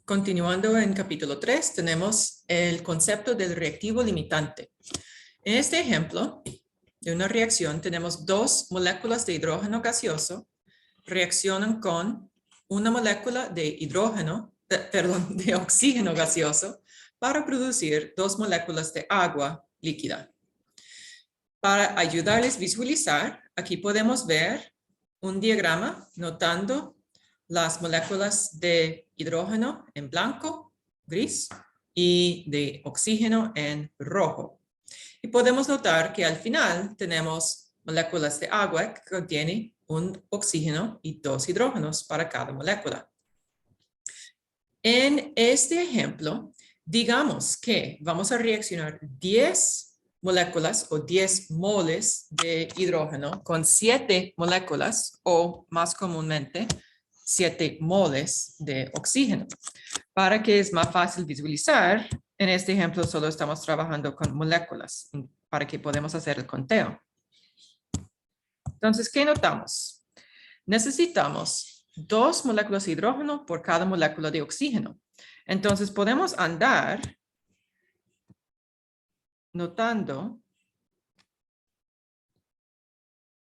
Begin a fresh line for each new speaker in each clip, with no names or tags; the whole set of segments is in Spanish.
Continuando en capítulo 3, tenemos el concepto del reactivo limitante. En este ejemplo de una reacción, tenemos dos moléculas de hidrógeno gaseoso reaccionan con una molécula de de oxígeno gaseoso para producir dos moléculas de agua líquida. Para ayudarles a visualizar, aquí podemos ver un diagrama notando las moléculas de hidrógeno en blanco, gris, y de oxígeno en rojo. Y podemos notar que al final tenemos moléculas de agua que contienen un oxígeno y dos hidrógenos para cada molécula. En este ejemplo, digamos que vamos a reaccionar 10 moléculas o 10 moles de hidrógeno con 7 moléculas o más comúnmente 7 moles de oxígeno. Para que es más fácil visualizar, en este ejemplo solo estamos trabajando con moléculas para que podamos hacer el conteo. Entonces, ¿qué notamos? Necesitamos 2 moléculas de hidrógeno por cada molécula de oxígeno. Entonces, podemos andar notando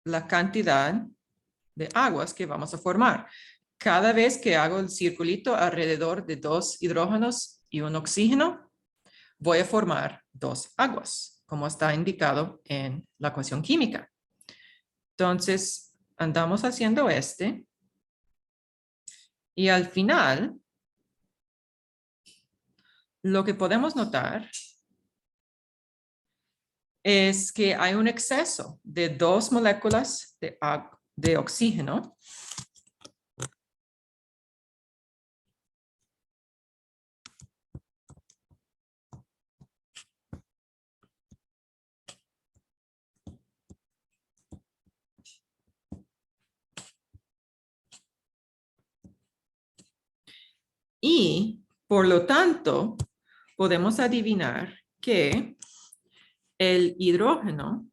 la cantidad de aguas que vamos a formar. Cada vez que hago el circulito alrededor de 2 hidrógenos y un oxígeno, voy a formar 2 aguas, como está indicado en la ecuación química. Entonces, andamos haciendo y al final, lo que podemos notar es que hay un exceso de 2 moléculas de oxígeno y, por lo tanto, podemos adivinar que el hidrógeno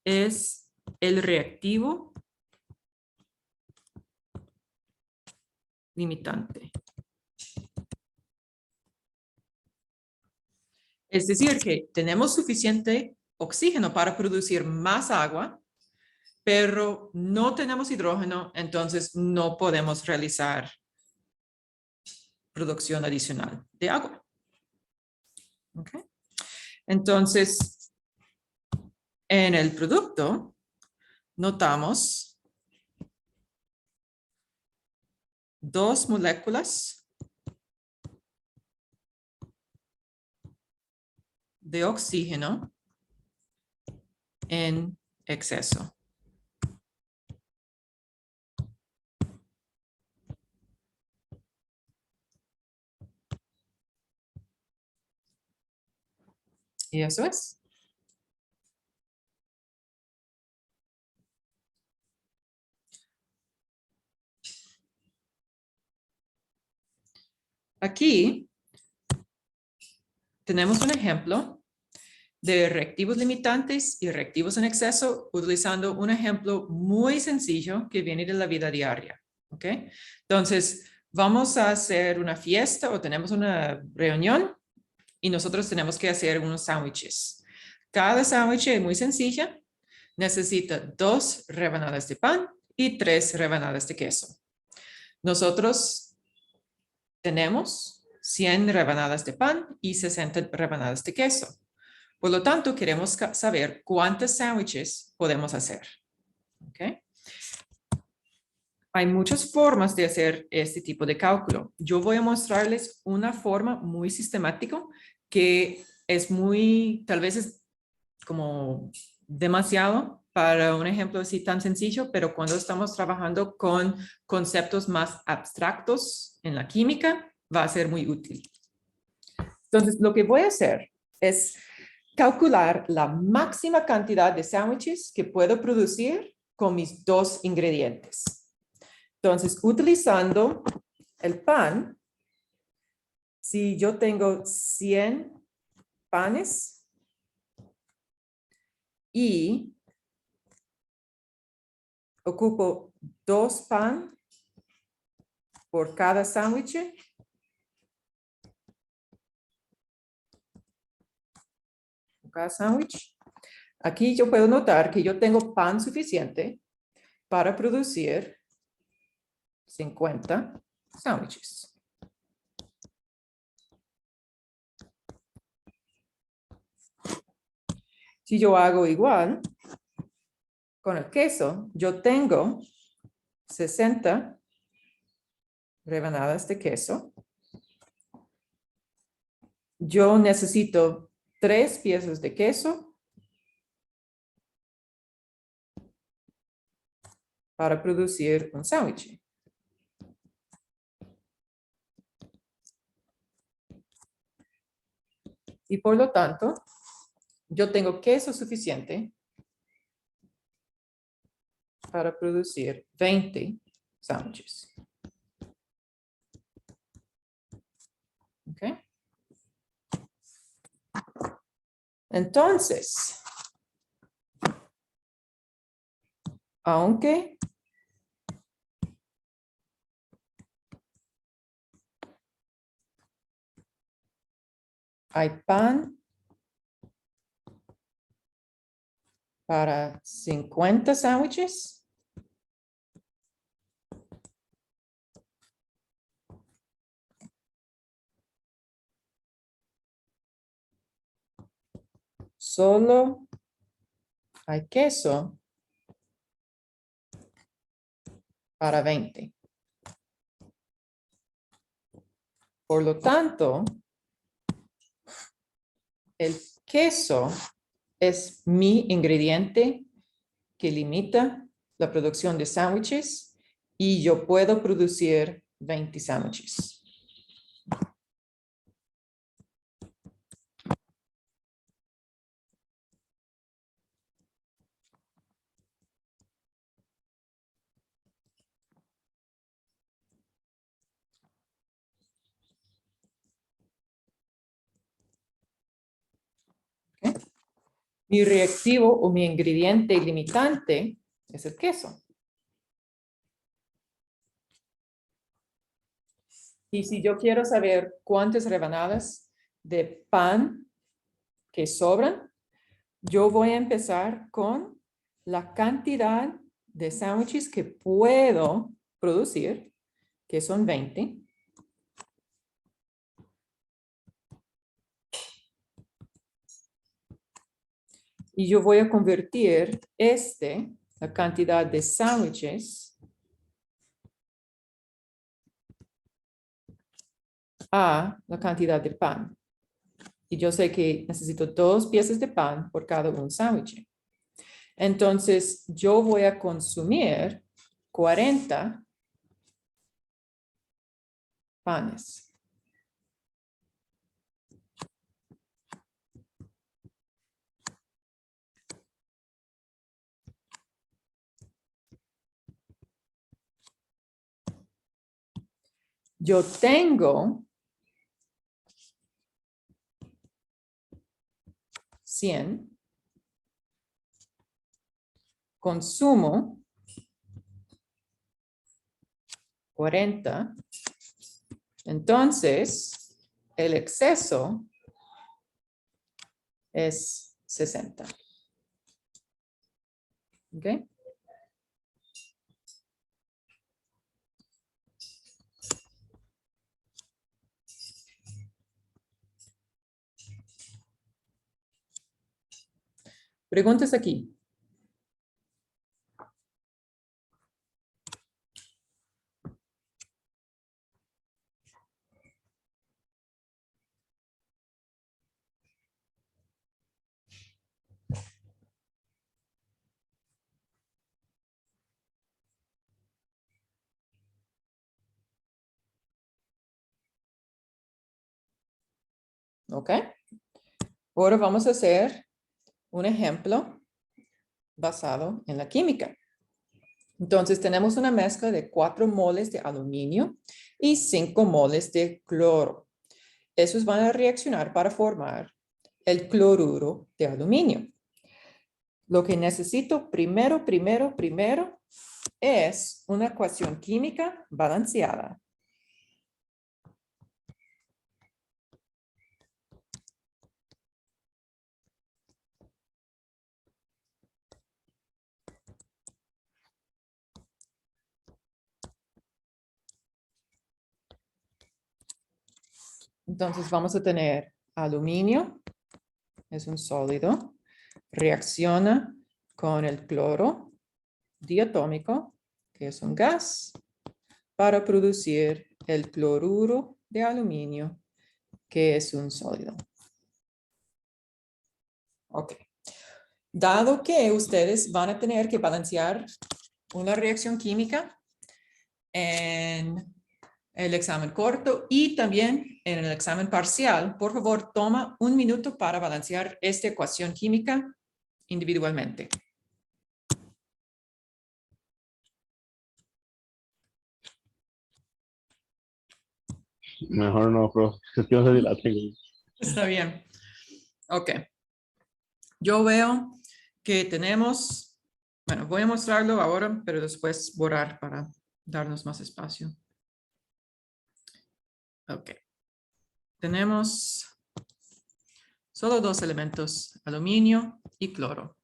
es el reactivo limitante. Es decir, que tenemos suficiente oxígeno para producir más agua, pero no tenemos hidrógeno, entonces no podemos realizar producción adicional de agua. ¿Okay? Entonces, en el producto notamos 2 moléculas de oxígeno en exceso. Y eso es. Aquí tenemos un ejemplo de reactivos limitantes y reactivos en exceso, utilizando un ejemplo muy sencillo que viene de la vida diaria. ¿Okay? Entonces, vamos a hacer una fiesta o tenemos una reunión y nosotros tenemos que hacer unos sándwiches. Cada sándwich es muy sencilla. Necesita 2 rebanadas de pan y 3 rebanadas de queso. Nosotros tenemos 100 rebanadas de pan y 60 rebanadas de queso. Por lo tanto, queremos saber cuántos sándwiches podemos hacer. ¿Okay? Hay muchas formas de hacer este tipo de cálculo. Yo voy a mostrarles una forma muy sistemática que es tal vez es como demasiado para un ejemplo así tan sencillo, pero cuando estamos trabajando con conceptos más abstractos en la química, va a ser muy útil. Entonces, lo que voy a hacer es calcular la máxima cantidad de sándwiches que puedo producir con mis 2 ingredientes. Entonces, utilizando el pan, si yo tengo 100 panes y ocupo 2 pan por cada sándwich. Cada sándwich. Aquí yo puedo notar que yo tengo pan suficiente para producir 50 sándwiches. Si yo hago igual con el queso, yo tengo 60 rebanadas de queso. Yo necesito 3 piezas de queso para producir un sándwich. Y por lo tanto, yo tengo queso suficiente para producir 20 sándwiches. ¿Ok? Entonces, aunque hay pan para 50 sándwiches, solo hay queso para 20. Por lo tanto, el queso es mi ingrediente que limita la producción de sándwiches y yo puedo producir 20 sándwiches. ¿Okay? Mi reactivo o mi ingrediente limitante es el queso. Y si yo quiero saber cuántas rebanadas de pan que sobran, yo voy a empezar con la cantidad de sándwiches que puedo producir, que son 20. Y yo voy a convertir la cantidad de sándwiches, a la cantidad de pan. Y yo sé que necesito 2 piezas de pan por cada un sándwich. Entonces, yo voy a consumir 40 panes. Yo tengo 100, consumo 40, entonces el exceso es 60. ¿Ok? Preguntas aquí. ¿Ok? Ahora vamos a hacer un ejemplo basado en la química. Entonces tenemos una mezcla de 4 moles de aluminio y 5 moles de cloro. Esos van a reaccionar para formar el cloruro de aluminio. Lo que necesito primero es una ecuación química balanceada. Entonces vamos a tener aluminio, es un sólido, reacciona con el cloro diatómico, que es un gas, para producir el cloruro de aluminio, que es un sólido. Ok. Dado que ustedes van a tener que balancear una reacción química en el examen corto y también en el examen parcial, por favor, toma un minuto para balancear esta ecuación química individualmente.
Mejor no, pero yo no sé si la tengo.
Está bien. Ok. Yo veo que tenemos, bueno, voy a mostrarlo ahora, pero después borrar para darnos más espacio. Ok. Tenemos solo dos elementos, aluminio y cloro.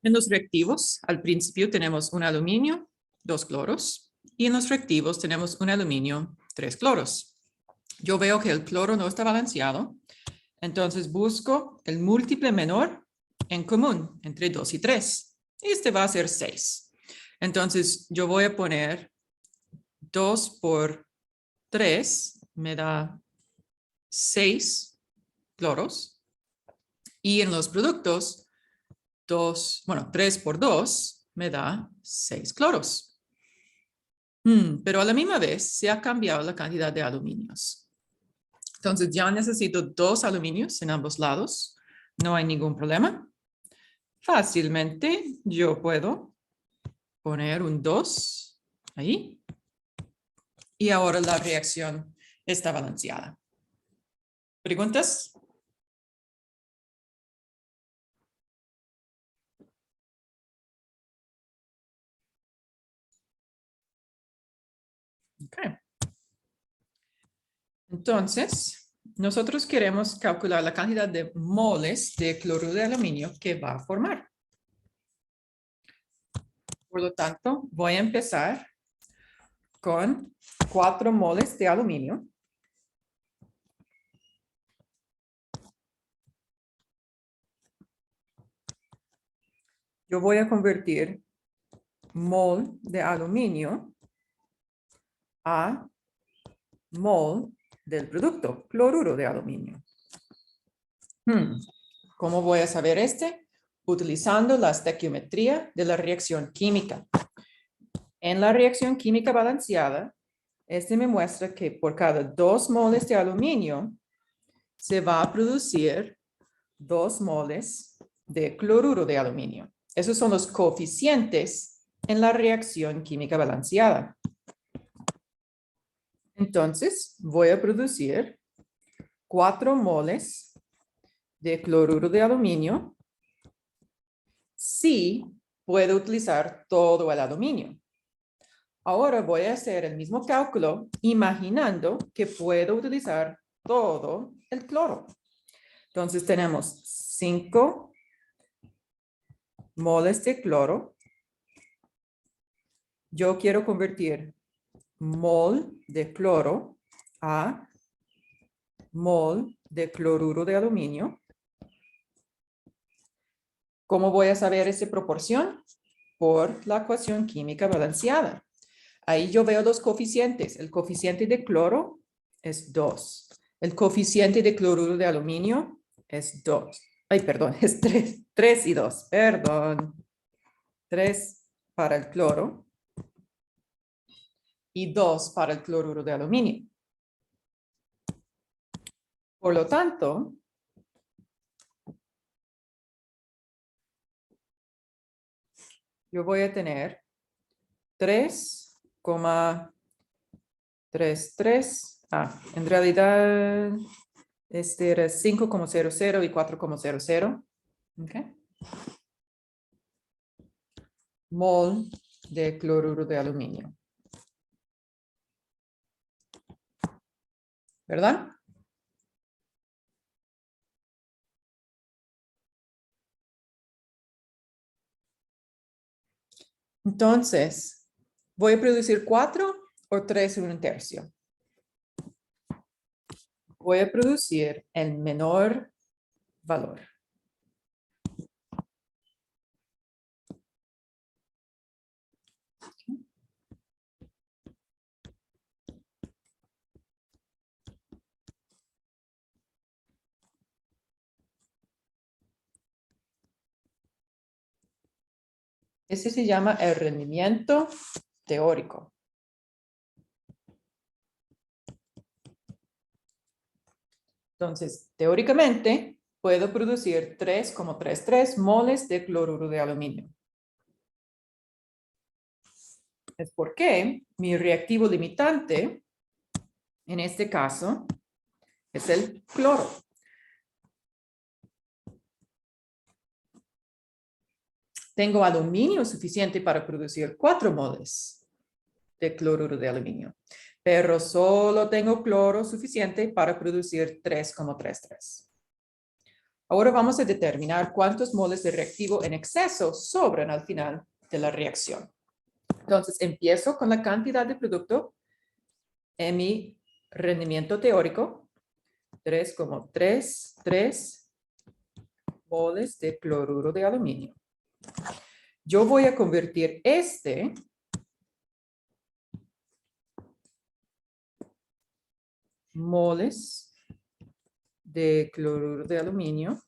En los reactivos, al principio tenemos un aluminio, dos cloros, y en los reactivos tenemos un aluminio, tres cloros. Yo veo que el cloro no está balanceado, entonces busco el múltiple menor en común entre 2 y 3. Este va a ser 6. Entonces yo voy a poner 2 por 3, me da 6 cloros. Y en los productos, 3 por 2 me da 6 cloros. Pero a la misma vez se ha cambiado la cantidad de aluminios. Entonces ya necesito 2 aluminios en ambos lados. No hay ningún problema. Fácilmente yo puedo poner un 2 ahí. Y ahora la reacción está balanceada. ¿Preguntas? Ok. Entonces, nosotros queremos calcular la cantidad de moles de cloruro de aluminio que va a formar. Por lo tanto, voy a empezar con 4 moles de aluminio. Yo voy a convertir mol de aluminio a mol del producto, cloruro de aluminio. ¿Cómo voy a saber este? Utilizando la estequiometría de la reacción química. En la reacción química balanceada, este me muestra que por cada 2 moles de aluminio se va a producir 2 moles de cloruro de aluminio. Esos son los coeficientes en la reacción química balanceada. Entonces, voy a producir 4 moles de cloruro de aluminio si puedo utilizar todo el aluminio. Ahora voy a hacer el mismo cálculo imaginando que puedo utilizar todo el cloro. Entonces tenemos 5 moles de cloro. Yo quiero convertir mol de cloro a mol de cloruro de aluminio. ¿Cómo voy a saber esa proporción? Por la ecuación química balanceada. Ahí yo veo los coeficientes. El coeficiente de cloro es 2. El coeficiente de cloruro de aluminio es 2. Ay, perdón, es 3. 3 y 2, perdón. 3 para el cloro y 2 para el cloruro de aluminio. Por lo tanto, yo voy a tener 3,33. En realidad, este era 5,00 y 4,00. Okay. Mol de cloruro de aluminio. ¿Verdad? Entonces, ¿voy a producir 4 o 3 en un tercio. Voy a producir el menor valor. Ese se llama el rendimiento teórico. Entonces, teóricamente, puedo producir 3,33 moles de cloruro de aluminio. Es porque mi reactivo limitante, en este caso, es el cloro. Tengo aluminio suficiente para producir 4 moles de cloruro de aluminio, pero solo tengo cloro suficiente para producir 3,33. Ahora vamos a determinar cuántos moles de reactivo en exceso sobran al final de la reacción. Entonces, empiezo con la cantidad de producto en mi rendimiento teórico, 3,33 moles de cloruro de aluminio. Yo voy a convertir este moles de cloruro de aluminio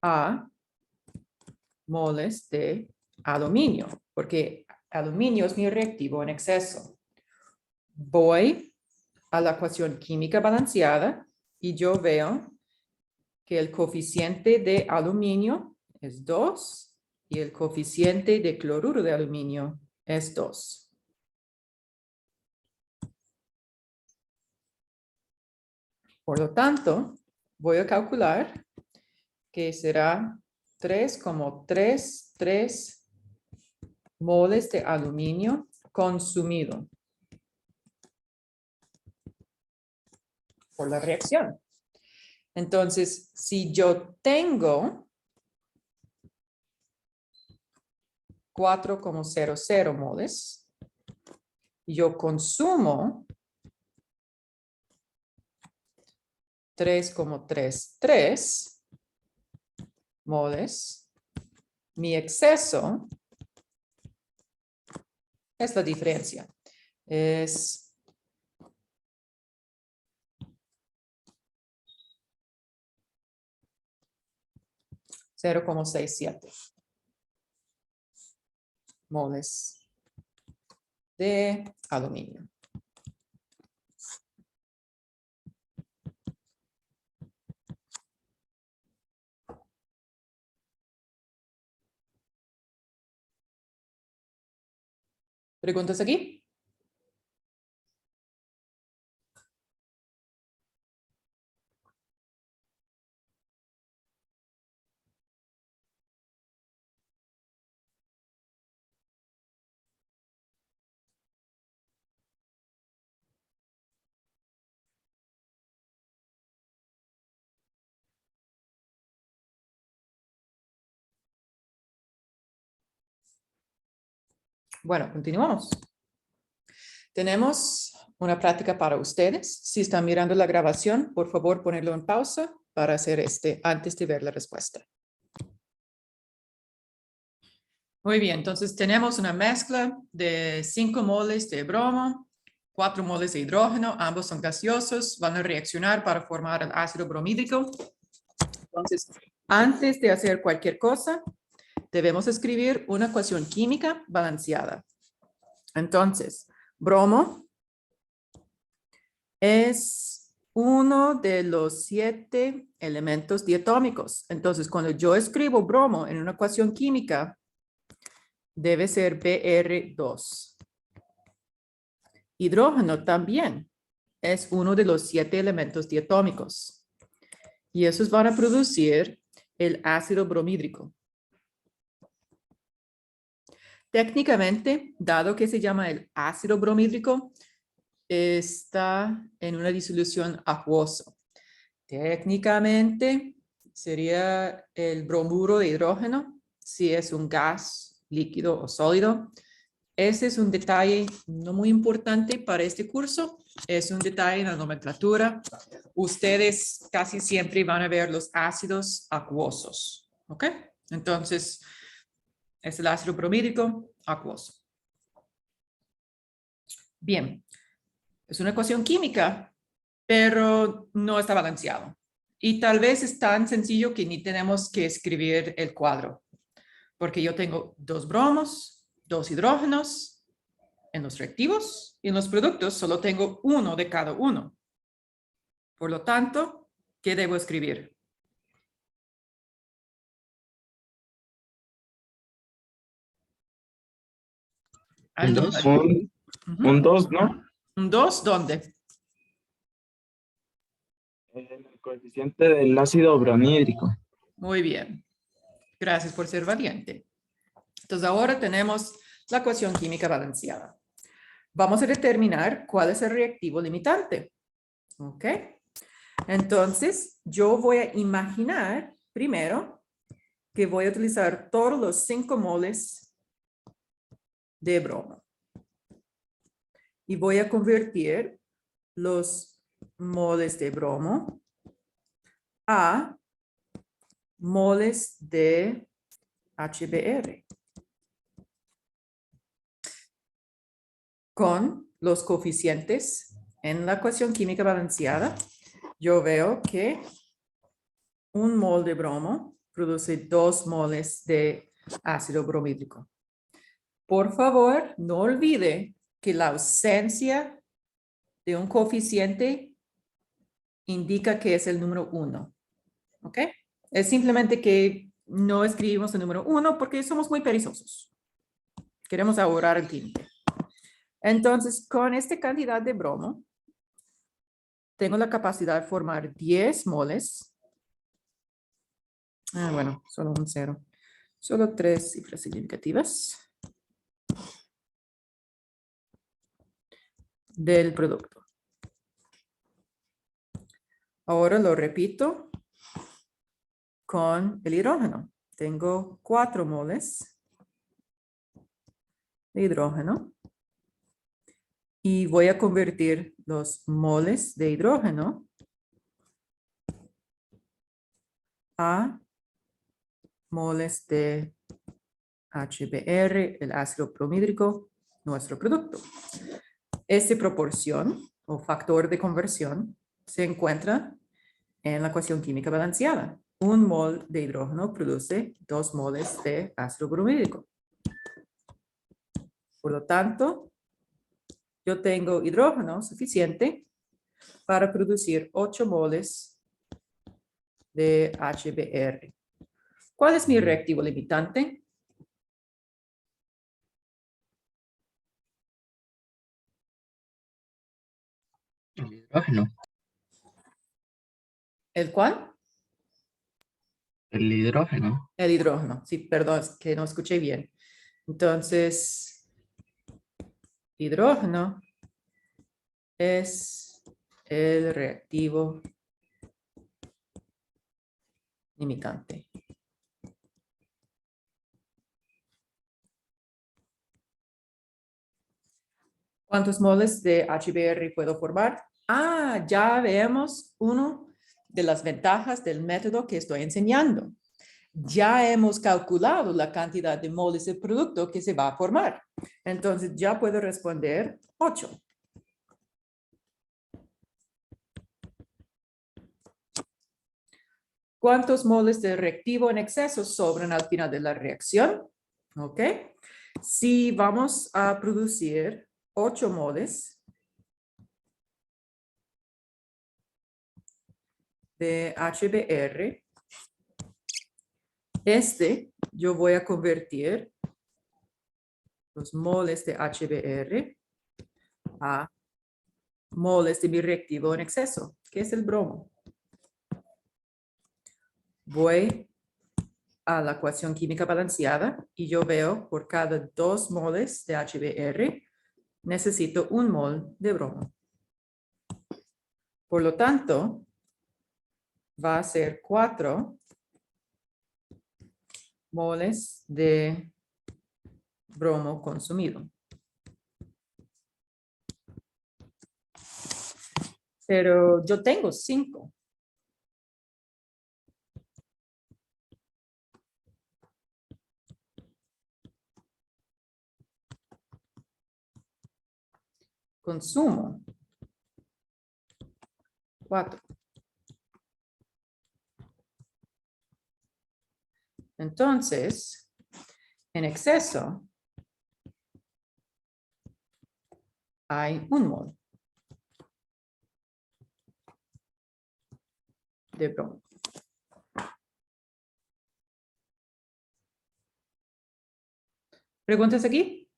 a moles de aluminio, porque aluminio es mi reactivo en exceso. Voy a la ecuación química balanceada y yo veo que el coeficiente de aluminio es 2 y el coeficiente de cloruro de aluminio es 2. Por lo tanto, voy a calcular que será 3,33 moles de aluminio consumido por la reacción. Entonces, si yo tengo 4,00 moles, yo consumo 3,33 moles, mi exceso es la diferencia. Es 0,67 moles de aluminio. ¿Preguntas aquí? Bueno, continuamos. Tenemos una práctica para ustedes. Si están mirando la grabación, por favor, ponerlo en pausa para hacer antes de ver la respuesta. Muy bien, entonces tenemos una mezcla de 5 moles de bromo, 4 moles de hidrógeno, ambos son gaseosos, van a reaccionar para formar el ácido bromídrico. Entonces, antes de hacer cualquier cosa, debemos escribir una ecuación química balanceada. Entonces, bromo es uno de los 7 elementos diatómicos. Entonces, cuando yo escribo bromo en una ecuación química, debe ser Br2. Hidrógeno también es uno de los 7 elementos diatómicos. Y esos van a producir el ácido bromídrico. Técnicamente, dado que se llama el ácido bromídrico, está en una disolución acuosa. Técnicamente, sería el bromuro de hidrógeno, si es un gas líquido o sólido. ese es un detalle no muy importante para este curso. Es un detalle en la nomenclatura. Ustedes casi siempre van a ver los ácidos acuosos. ¿Ok? Entonces, es el ácido bromídico acuoso. Bien. Es una ecuación química, pero no está balanceado. Y tal vez es tan sencillo que ni tenemos que escribir el cuadro, porque yo tengo 2 bromos, 2 hidrógenos en los reactivos y en los productos solo tengo 1 de cada uno. Por lo tanto, ¿qué debo escribir?
Un 2.
Ujú.
Un 2, ¿no?
¿Un 2? ¿Dónde?
El coeficiente del ácido bromhídrico.
Muy bien. Gracias por ser valiente. Entonces ahora tenemos la ecuación química balanceada. Vamos a determinar cuál es el reactivo limitante. ¿Ok? Entonces, yo voy a imaginar primero que voy a utilizar todos los 5 moles de bromo. Y voy a convertir los moles de bromo a moles de HBr. Con los coeficientes en la ecuación química balanceada, yo veo que un mol de bromo produce 2 moles de ácido bromídrico. Por favor, no olvide que la ausencia de un coeficiente indica que es el número 1. ¿Ok? Es simplemente que no escribimos el número 1 porque somos muy perezosos. Queremos ahorrar el tiempo. Entonces, con esta cantidad de bromo, tengo la capacidad de formar 10 moles. Bueno, solo un 0. Solo 3 cifras significativas del producto. Ahora lo repito con el hidrógeno. Tengo 4 moles de hidrógeno. Y voy a convertir los moles de hidrógeno a moles de HBr, el ácido bromídrico, nuestro producto. Esta proporción o factor de conversión se encuentra en la ecuación química balanceada. Un mol de hidrógeno produce 2 moles de ácido bromídrico. Por lo tanto, yo tengo hidrógeno suficiente para producir 8 moles de HBr. ¿Cuál es mi reactivo limitante?
El hidrógeno.
¿El cuál?
El hidrógeno.
El hidrógeno. Sí, perdón, es que no escuché bien. Entonces, hidrógeno es el reactivo limitante. ¿Cuántos moles de HBr puedo formar? Ya vemos una de las ventajas del método que estoy enseñando. Ya hemos calculado la cantidad de moles de producto que se va a formar. Entonces ya puedo responder 8. ¿Cuántos moles de reactivo en exceso sobran al final de la reacción? ¿Ok? Si vamos a producir 8 moles de HBr, yo voy a convertir los moles de HBr a moles de mi reactivo en exceso, que es el bromo. Voy a la ecuación química balanceada y yo veo por cada 2 moles de HBr necesito 1 mol de bromo. Por lo tanto, va a ser 4 moles de bromo consumido. Pero yo tengo 5. Consumo 4. Entonces, en exceso hay 1 mol de bromo. ¿Preguntas aquí?